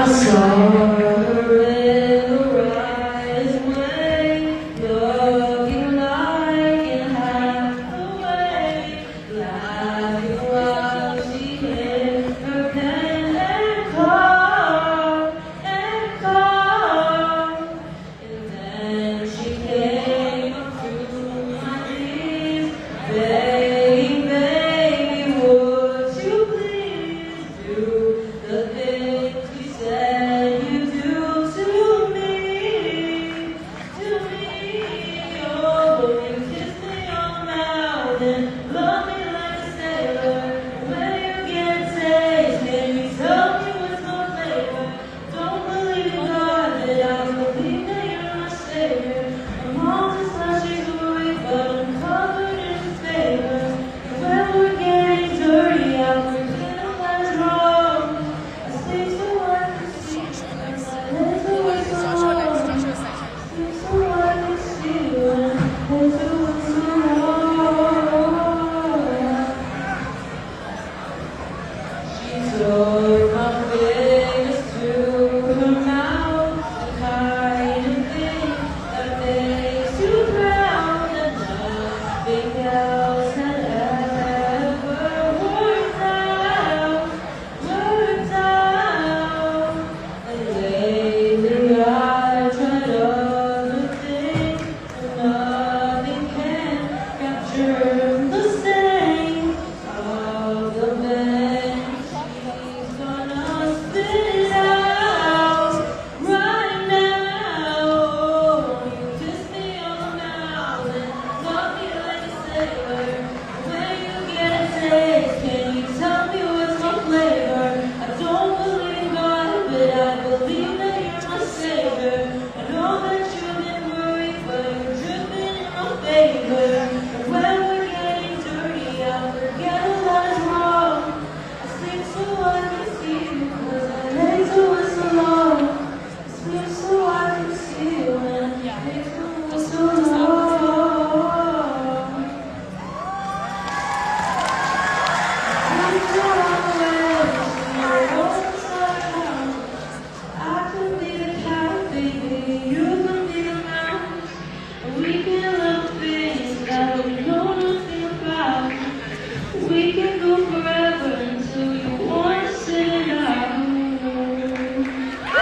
saw her in her eyes way, looking like in half away, laughing while she hit her pen and called, and then she came up to my knees, begging, baby, would you please do the things you said you do to me, oh, you kiss me on the mouth and love me like a sailor, when you get taste, can you tell me what's my flavor, don't believe in God, but I believe that you're my savior, I'm all this flashing glory, but I'm covered in His favor, and when we're getting dirty, I forget what's wrong, I stay so I can see, and my legs are way so long, stay so I can see, and my legs are way so long. She took my fingers to her mouth, the kind of thing that makes you proud, and nothing else had ever worked out. And lately I tried other things, but nothing can capture the stain of the man. She's gonna spit it out right now. You kiss me on the mouth and love me like a sailor. When you get a taste, can you tell me what's my flavor? I don't believe in God, but I believe that you're my savior. I know that you've been worried, but you're dripping in my favor. And when we're getting dirty, I forget a lot is wrong. I sleep so I can see you, 'cause my legs are way so long. I sleep so I can see you, and my legs are way so long. I'm so away, you're upside down. I could be the cat, baby, you could be the mouse. And we can love things that we know nothing about. We can go for